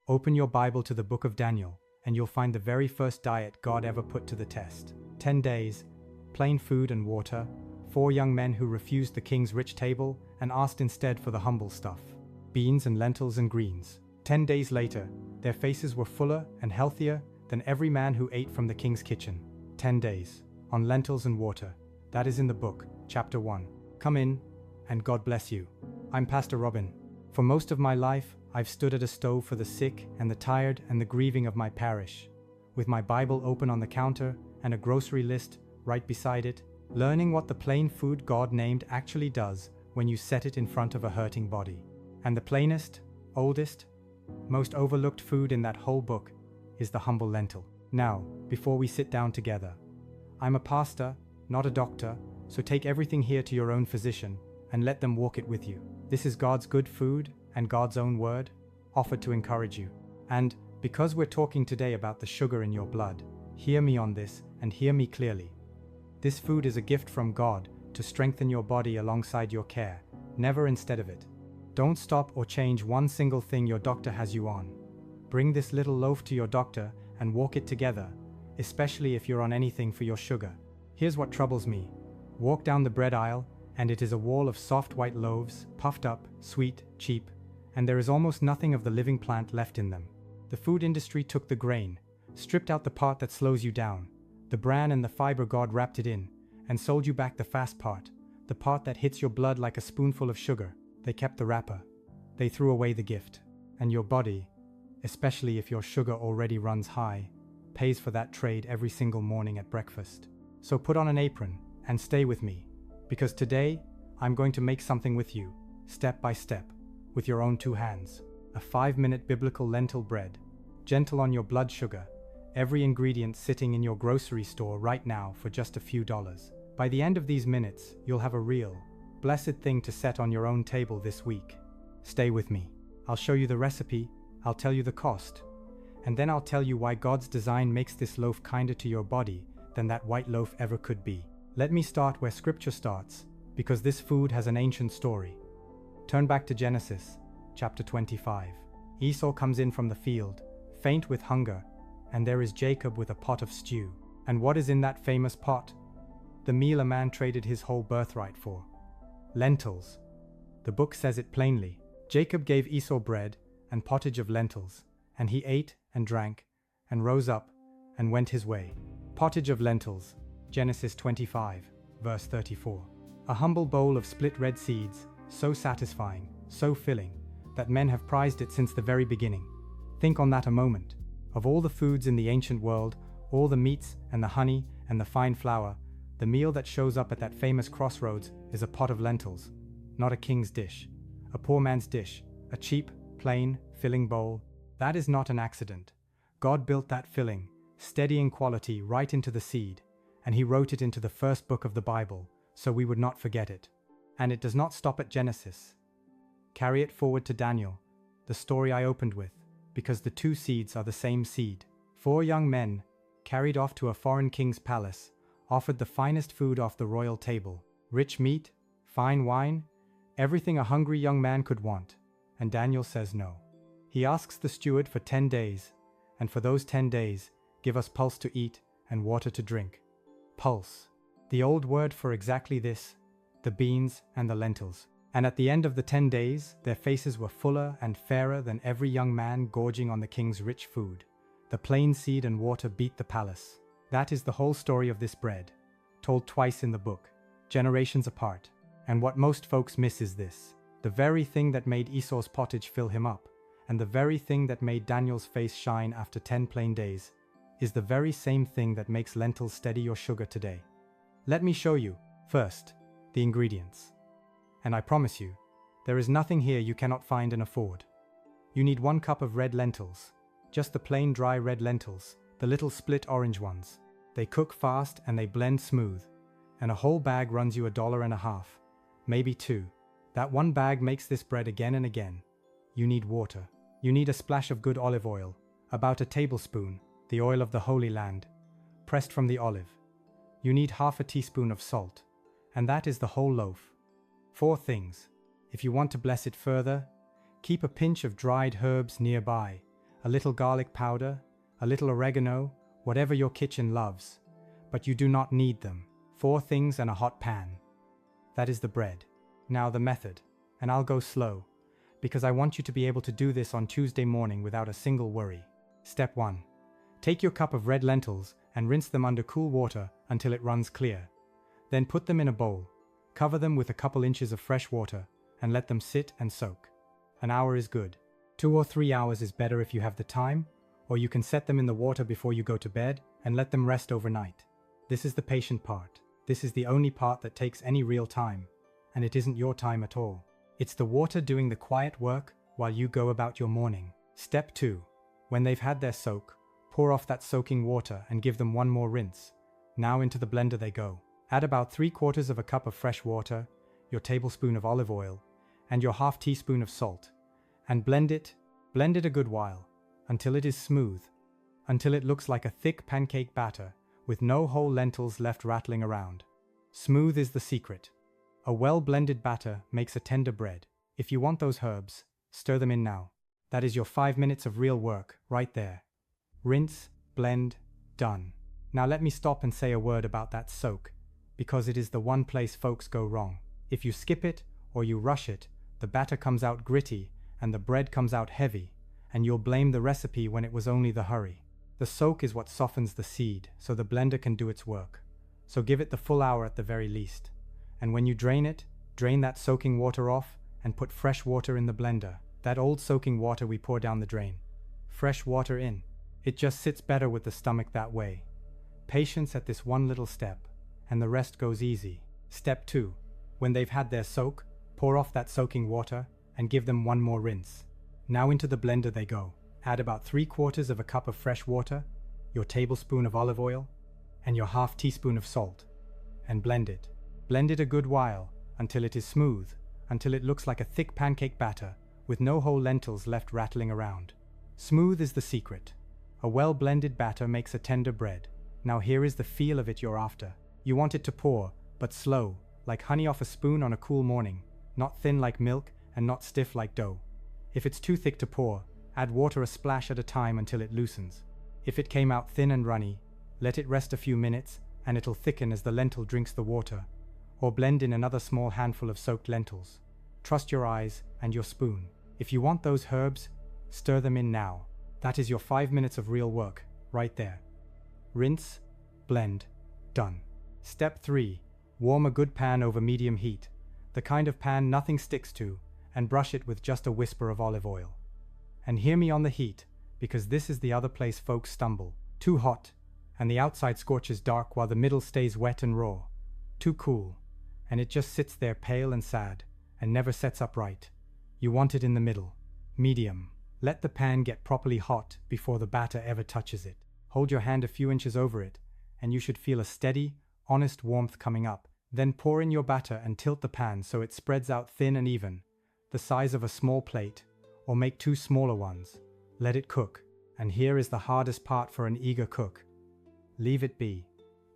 Open your Bible to the book of Daniel, and you'll find the very first diet God ever put to the test. 10 days, plain food and water, 4 young men who refused the king's rich table and asked instead for the humble stuff, beans and lentils and greens. 10 days later, their faces were fuller and healthier than every man who ate from the king's kitchen. 10 days, on lentils and water. That is in the book, chapter 1. Come in, and God bless you. I'm Pastor Robin. For most of my life, I've stood at a stove for the sick and the tired and the grieving of my parish, with my Bible open on the counter and a grocery list right beside it, learning what the plain food God named actually does when you set it in front of a hurting body. And the plainest, oldest, most overlooked food in that whole book is the humble lentil. Now, before we sit down together, I'm a pastor, not a doctor, so take everything here to your own physician and let them walk it with you. This is God's good food and God's own word, offered to encourage you. And because we're talking today about the sugar in your blood, hear me on this and hear me clearly. This food is a gift from God to strengthen your body alongside your care, never instead of it. Don't stop or change one single thing your doctor has you on. Bring this little loaf to your doctor and walk it together, especially if you're on anything for your sugar. Here's what troubles me. Walk down the bread aisle, and it is a wall of soft white loaves, puffed up, sweet, cheap, and there is almost nothing of the living plant left in them. The food industry took the grain, stripped out the part that slows you down, the bran and the fiber God wrapped it in, and sold you back the fast part, the part that hits your blood like a spoonful of sugar. They kept the wrapper. They threw away the gift. And your body, especially if your sugar already runs high, pays for that trade every single morning at breakfast. So put on an apron and stay with me, because today I'm going to make something with you, step by step, with your own 2 hands. A 5-minute biblical lentil bread, gentle on your blood sugar, every ingredient sitting in your grocery store right now for just a few dollars. By the end of these minutes, you'll have a real, blessed thing to set on your own table this week. Stay with me. I'll show you the recipe, I'll tell you the cost, and then I'll tell you why God's design makes this loaf kinder to your body than that white loaf ever could be. Let me start where Scripture starts, because this food has an ancient story. Turn back to Genesis, chapter 25. Esau comes in from the field, faint with hunger, and there is Jacob with a pot of stew. And what is in that famous pot? The meal a man traded his whole birthright for. Lentils. The book says it plainly. Jacob gave Esau bread and pottage of lentils, and he ate and drank, and rose up, and went his way. Pottage of lentils, Genesis 25, verse 34. A humble bowl of split red seeds, so satisfying, so filling, that men have prized it since the very beginning. Think on that a moment. Of all the foods in the ancient world, all the meats and the honey and the fine flour, the meal that shows up at that famous crossroads is a pot of lentils. Not a king's dish, a poor man's dish, a cheap, plain, filling bowl. That is not an accident. God built that filling, steadying quality right into the seed, and He wrote it into the first book of the Bible, so we would not forget it. And it does not stop at Genesis. Carry it forward to Daniel, the story I opened with, because the 2 seeds are the same seed. 4 young men, carried off to a foreign king's palace, offered the finest food off the royal table, rich meat, fine wine, everything a hungry young man could want, and Daniel says no. He asks the steward for 10 days, and for those 10 days, give us pulse to eat and water to drink. Pulse, the old word for exactly this, the beans and the lentils. And at the end of the 10 days, their faces were fuller and fairer than every young man gorging on the king's rich food. The plain seed and water beat the palace. That is the whole story of this bread, told twice in the book, generations apart. And what most folks miss is this: the very thing that made Esau's pottage fill him up, and the very thing that made Daniel's face shine after 10 plain days, is the very same thing that makes lentils steady your sugar today. Let me show you, first, the ingredients. And I promise you, there is nothing here you cannot find and afford. You need 1 cup of red lentils, just the plain dry red lentils, the little split orange ones. They cook fast and they blend smooth, and a whole bag runs you $1.50, maybe 2. That 1 bag makes this bread again and again. You need water. You need a splash of good olive oil, about a tablespoon, the oil of the Holy Land, pressed from the olive. You need half a teaspoon of salt, and that is the whole loaf. 4 things. If you want to bless it further, keep a pinch of dried herbs nearby, a little garlic powder, a little oregano, whatever your kitchen loves. But you do not need them. 4 things and a hot pan. That is the bread. Now the method, and I'll go slow, because I want you to be able to do this on Tuesday morning without a single worry. Step 1. Take your cup of red lentils and rinse them under cool water until it runs clear. Then put them in a bowl, cover them with a couple inches of fresh water, and let them sit and soak. An hour is good. 2 or 3 hours is better if you have the time, or you can set them in the water before you go to bed and let them rest overnight. This is the patient part. This is the only part that takes any real time, and it isn't your time at all. It's the water doing the quiet work while you go about your morning. Step 2. When they've had their soak, pour off that soaking water and give them one more rinse. Now into the blender they go. Add about 3/4 of a cup of fresh water, your tablespoon of olive oil, and your half teaspoon of salt. And blend it a good while, until it is smooth, until it looks like a thick pancake batter with no whole lentils left rattling around. Smooth is the secret. A well-blended batter makes a tender bread. If you want those herbs, stir them in now. That is your 5 minutes of real work, right there. Rinse, blend, done. Now let me stop and say a word about that soak, because it is the one place folks go wrong. If you skip it, or you rush it, the batter comes out gritty, and the bread comes out heavy, and you'll blame the recipe when it was only the hurry. The soak is what softens the seed, so the blender can do its work. So give it the full hour at the very least. And when you drain it, drain that soaking water off and put fresh water in the blender. That old soaking water we pour down the drain. Fresh water in. It just sits better with the stomach that way. Patience at this one little step, and the rest goes easy. Step 2. When they've had their soak, pour off that soaking water and give them one more rinse. Now into the blender they go. Add about 3/4 of a cup of fresh water, your tablespoon of olive oil, and your half teaspoon of salt. And blend it. Blend it a good while, until it is smooth, until it looks like a thick pancake batter, with no whole lentils left rattling around. Smooth is the secret. A well-blended batter makes a tender bread. Now here is the feel of it you're after. You want it to pour, but slow, like honey off a spoon on a cool morning, not thin like milk and not stiff like dough. If it's too thick to pour, add water a splash at a time until it loosens. If it came out thin and runny, let it rest a few minutes and it'll thicken as the lentil drinks the water, or blend in another small handful of soaked lentils. Trust your eyes and your spoon. If you want those herbs, stir them in now. That is your 5 minutes of real work, right there. Rinse, blend, done. Step 3. Warm a good pan over medium heat, the kind of pan nothing sticks to, and brush it with just a whisper of olive oil. And hear me on the heat, because this is the other place folks stumble. Too hot, and the outside scorches dark while the middle stays wet and raw. Too cool, and it just sits there pale and sad, and never sets up right. You want it in the middle. Medium. Let the pan get properly hot before the batter ever touches it. Hold your hand a few inches over it, and you should feel a steady, honest warmth coming up. Then pour in your batter and tilt the pan so it spreads out thin and even, the size of a small plate, or make 2 smaller ones. Let it cook, and here is the hardest part for an eager cook. Leave it be.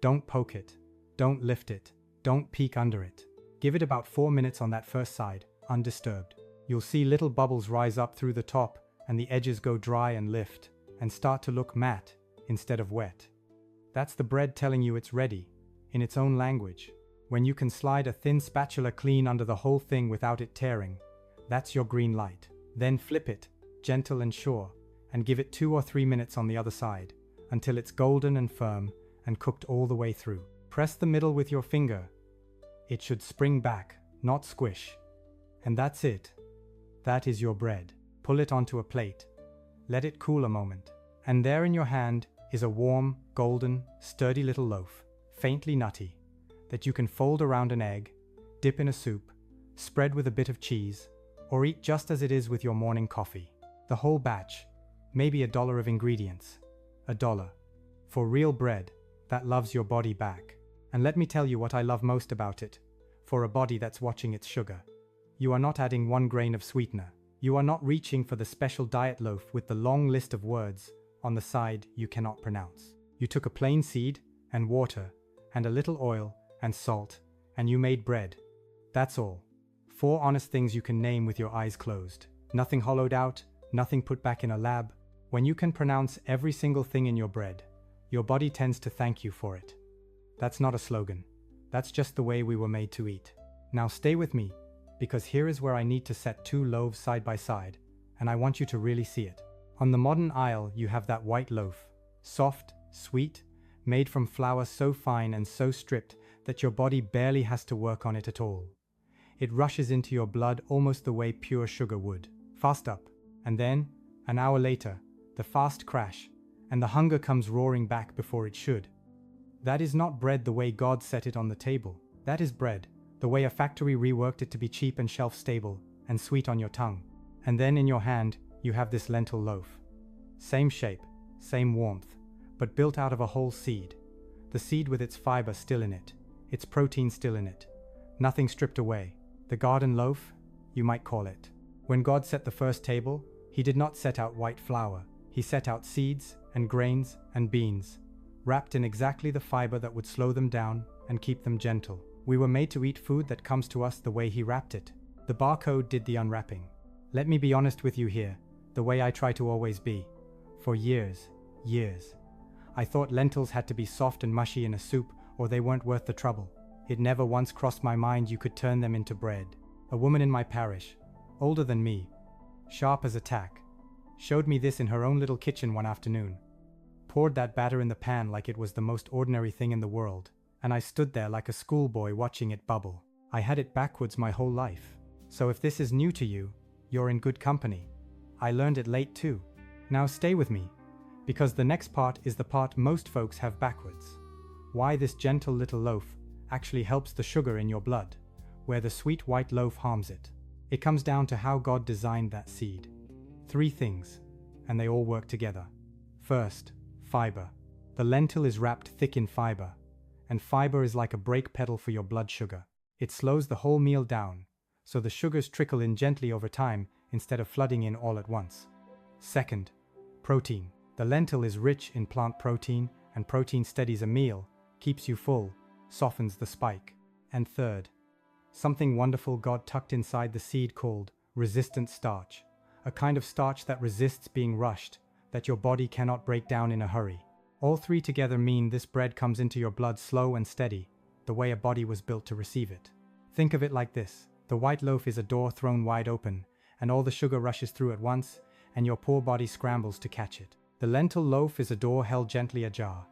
Don't poke it. Don't lift it. Don't peek under it. Give it about 4 minutes on that first side, undisturbed. You'll see little bubbles rise up through the top, and the edges go dry and lift, and start to look matte instead of wet. That's the bread telling you it's ready, in its own language. When you can slide a thin spatula clean under the whole thing without it tearing, that's your green light. Then flip it, gentle and sure, and give it 2 or 3 minutes on the other side, until it's golden and firm and cooked all the way through. Press the middle with your finger. It should spring back, not squish. And that's it. That is your bread. Pull it onto a plate. Let it cool a moment. And there in your hand is a warm, golden, sturdy little loaf, faintly nutty, that you can fold around an egg, dip in a soup, spread with a bit of cheese, or eat just as it is with your morning coffee. The whole batch, maybe $1 of ingredients. $1. For real bread that loves your body back. And let me tell you what I love most about it. For a body that's watching its sugar. You are not adding 1 grain of sweetener. You are not reaching for the special diet loaf with the long list of words on the side you cannot pronounce. You took a plain seed and water and a little oil and salt, and you made bread. That's all. 4 honest things you can name with your eyes closed. Nothing hollowed out, nothing put back in a lab, When you can pronounce every single thing in your bread, your body tends to thank you for it. That's not a slogan. That's just the way we were made to eat. Now stay with me, because here is where I need to set two loaves side by side, and I want you to really see it. On the modern aisle, you have that white loaf, soft, sweet, made from flour so fine and so stripped that your body barely has to work on it at all. It rushes into your blood almost the way pure sugar would. Fast up, and then, an hour later, the fast crash, and the hunger comes roaring back before it should. That is not bread the way God set it on the table. That is bread, the way a factory reworked it to be cheap and shelf-stable, and sweet on your tongue. And then in your hand, you have this lentil loaf. Same shape, same warmth, but built out of a whole seed. The seed with its fiber still in it, its protein still in it. Nothing stripped away. The garden loaf, you might call it. When God set the first table, He did not set out white flour. He set out seeds and grains and beans, wrapped in exactly the fiber that would slow them down and keep them gentle. We were made to eat food that comes to us the way He wrapped it. The barcode did the unwrapping. Let me be honest with you here, the way I try to always be. For years, I thought lentils had to be soft and mushy in a soup or they weren't worth the trouble. It never once crossed my mind you could turn them into bread. A woman in my parish, older than me, sharp as a tack, showed me this in her own little kitchen one afternoon. Poured that batter in the pan like it was the most ordinary thing in the world, and I stood there like a schoolboy watching it bubble. I had it backwards my whole life. So if this is new to you, you're in good company. I learned it late too. Now stay with me, because the next part is the part most folks have backwards. Why this gentle little loaf actually helps the sugar in your blood, where the sweet white loaf harms it. It comes down to how God designed that seed. 3 things, and they all work together. First, fiber. The lentil is wrapped thick in fiber, and fiber is like a brake pedal for your blood sugar. It slows the whole meal down, so the sugars trickle in gently over time instead of flooding in all at once. Second, protein. The lentil is rich in plant protein, and protein steadies a meal, keeps you full, softens the spike. And third, something wonderful God tucked inside the seed called resistant starch, a kind of starch that resists being rushed, that your body cannot break down in a hurry. All 3 together mean this bread comes into your blood slow and steady, the way a body was built to receive it. Think of it like this. The white loaf is a door thrown wide open, and all the sugar rushes through at once, and your poor body scrambles to catch it. The lentil loaf is a door held gently ajar,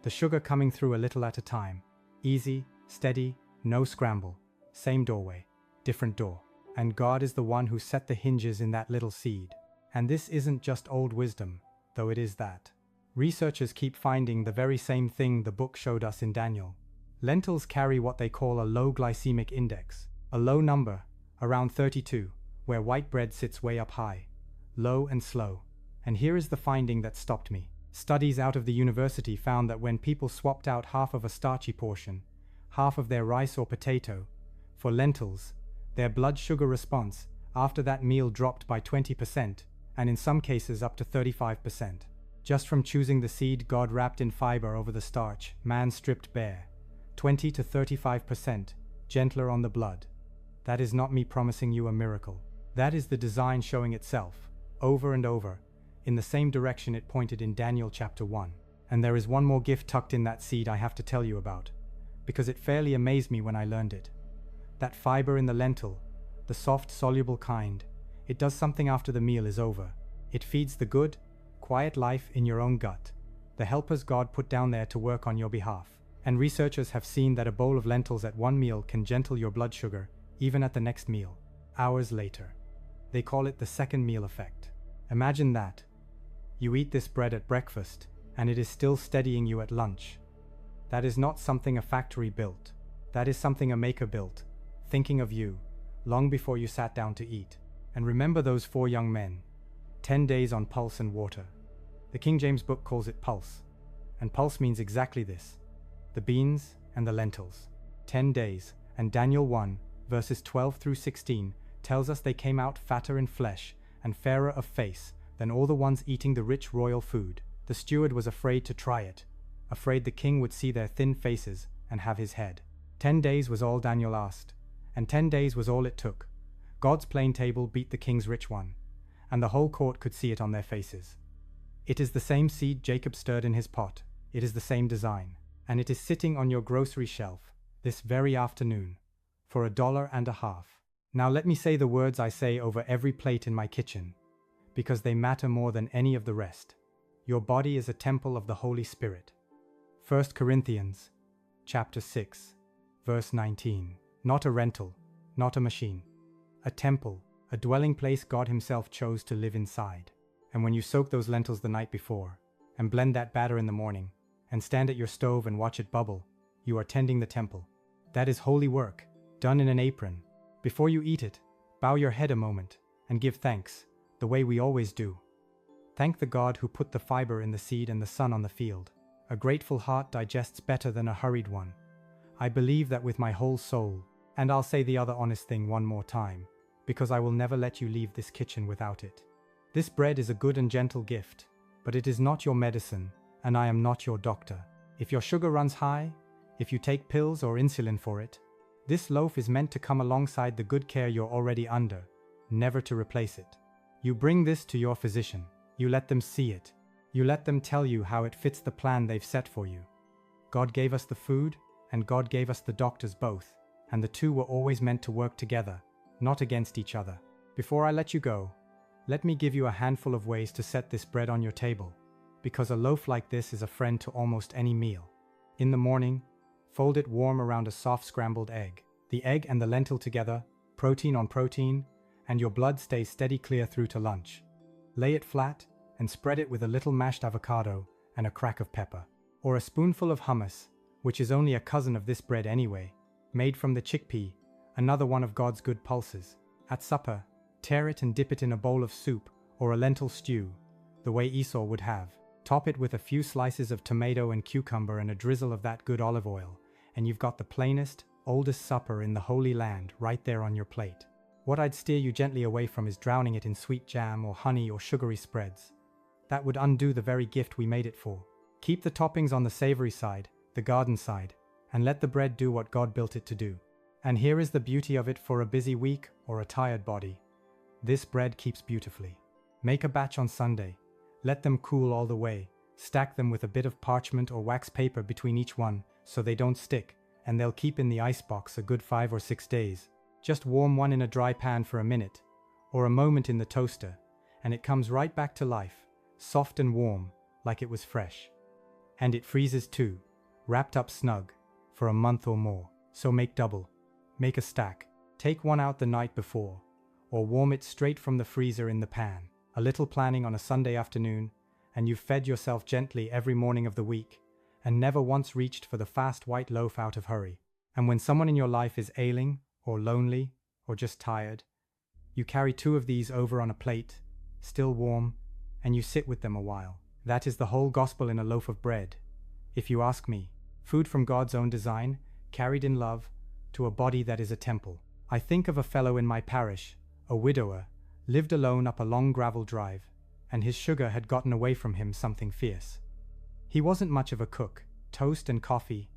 the sugar coming through a little at a time. Easy, steady, no scramble. Same doorway, different door. And God is the one who set the hinges in that little seed. And this isn't just old wisdom, though it is that. Researchers keep finding the very same thing the book showed us in Daniel. Lentils carry what they call a low glycemic index, a low number, around 32, where white bread sits way up high, low and slow. And here is the finding that stopped me. Studies out of the university found that when people swapped out half of a starchy portion, half of their rice or potato, for lentils, their blood sugar response after that meal dropped by 20%, and in some cases up to 35%. Just from choosing the seed God wrapped in fiber over the starch, man stripped bare. 20 to 35% gentler on the blood. That is not me promising you a miracle. That is the design showing itself, over and over, in the same direction it pointed in Daniel chapter 1. And there is one more gift tucked in that seed I have to tell you about, because it fairly amazed me when I learned it. That fiber in the lentil, the soft, soluble kind, it does something after the meal is over. It feeds the good, quiet life in your own gut, the helpers God put down there to work on your behalf. And researchers have seen that a bowl of lentils at one meal can gentle your blood sugar, even at the next meal, hours later. They call it the second meal effect. Imagine that. You eat this bread at breakfast, and it is still steadying you at lunch. That is not something a factory built. That is something a maker built, thinking of you, long before you sat down to eat. And remember those 4 young men, 10 days on pulse and water. The King James book calls it pulse, and pulse means exactly this, the beans and the lentils. 10 days, and Daniel 1, verses 12 through 16, tells us they came out fatter in flesh and fairer of face than all the ones eating the rich royal food. The steward was afraid to try it, afraid the king would see their thin faces and have his head. 10 days was all Daniel asked, and 10 days was all it took. God's plain table beat the king's rich one, and the whole court could see it on their faces. It is the same seed Jacob stirred in his pot. It is the same design. And it is sitting on your grocery shelf this very afternoon for $1.50. Now let me say the words I say over every plate in my kitchen, because they matter more than any of the rest. Your body is a temple of the Holy Spirit. 1 Corinthians chapter 6, verse 19. Not a rental, not a machine. A temple, a dwelling place God Himself chose to live inside. And when you soak those lentils the night before, and blend that batter in the morning, and stand at your stove and watch it bubble, you are tending the temple. That is holy work, done in an apron. Before you eat it, bow your head a moment, and give thanks, the way we always do. Thank the God who put the fiber in the seed and the sun on the field. A grateful heart digests better than a hurried one. I believe that with my whole soul, and I'll say the other honest thing one more time, because I will never let you leave this kitchen without it. This bread is a good and gentle gift, but it is not your medicine, and I am not your doctor. If your sugar runs high, if you take pills or insulin for it, this loaf is meant to come alongside the good care you're already under, never to replace it. You bring this to your physician. You let them see it. You let them tell you how it fits the plan they've set for you. God gave us the food, and God gave us the doctors both, and the two were always meant to work together, not against each other. Before I let you go, let me give you a handful of ways to set this bread on your table, because a loaf like this is a friend to almost any meal. In the morning, fold it warm around a soft scrambled egg. The egg and the lentil together, protein on protein, and your blood stays steady clear through to lunch. Lay it flat and spread it with a little mashed avocado and a crack of pepper. Or a spoonful of hummus, which is only a cousin of this bread anyway, made from the chickpea, another one of God's good pulses. At supper, tear it and dip it in a bowl of soup or a lentil stew, the way Esau would have. Top it with a few slices of tomato and cucumber and a drizzle of that good olive oil, and you've got the plainest, oldest supper in the Holy Land right there on your plate. What I'd steer you gently away from is drowning it in sweet jam or honey or sugary spreads. That would undo the very gift we made it for. Keep the toppings on the savory side, the garden side, and let the bread do what God built it to do. And here is the beauty of it for a busy week or a tired body. This bread keeps beautifully. Make a batch on Sunday. Let them cool all the way. Stack them with a bit of parchment or wax paper between each one so they don't stick, and they'll keep in the icebox a good 5 or 6 days. Just warm one in a dry pan for a minute, or a moment in the toaster, and it comes right back to life, soft and warm, like it was fresh. And it freezes too, wrapped up snug, for a month or more. So make double. Make a stack. Take one out the night before, or warm it straight from the freezer in the pan. A little planning on a Sunday afternoon, and you've fed yourself gently every morning of the week, and never once reached for the fast white loaf out of hurry. And when someone in your life is ailing, or lonely, or just tired, you carry 2 of these over on a plate, still warm, and you sit with them a while. That is the whole gospel in a loaf of bread. If you ask me, food from God's own design, carried in love, to a body that is a temple. I think of a fellow in my parish, a widower, lived alone up a long gravel drive, and his sugar had gotten away from him something fierce. He wasn't much of a cook, toast and coffee,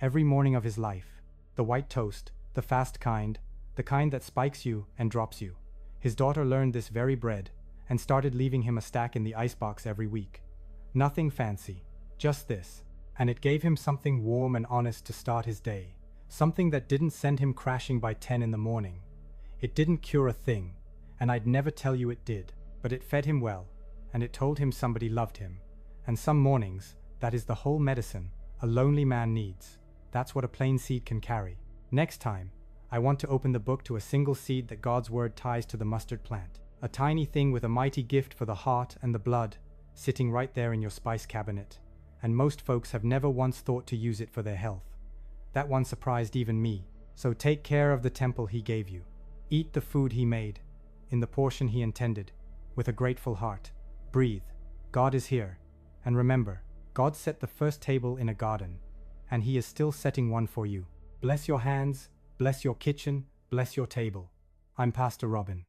every morning of his life. The white toast, the fast kind, the kind that spikes you and drops you. His daughter learned this very bread, and started leaving him a stack in the icebox every week. Nothing fancy, just this, and it gave him something warm and honest to start his day, something that didn't send him crashing by 10 in the morning. It didn't cure a thing, and I'd never tell you it did, but it fed him well, and it told him somebody loved him. And some mornings, that is the whole medicine a lonely man needs. That's what a plain seed can carry. Next time, I want to open the book to a single seed that God's word ties to the mustard plant. A tiny thing with a mighty gift for the heart and the blood, sitting right there in your spice cabinet. And most folks have never once thought to use it for their health. That one surprised even me. So take care of the temple He gave you. Eat the food He made, in the portion He intended, with a grateful heart. Breathe. God is here. And remember, God set the first table in a garden, and He is still setting one for you. Bless your hands, bless your kitchen, bless your table. I'm Pastor Robin.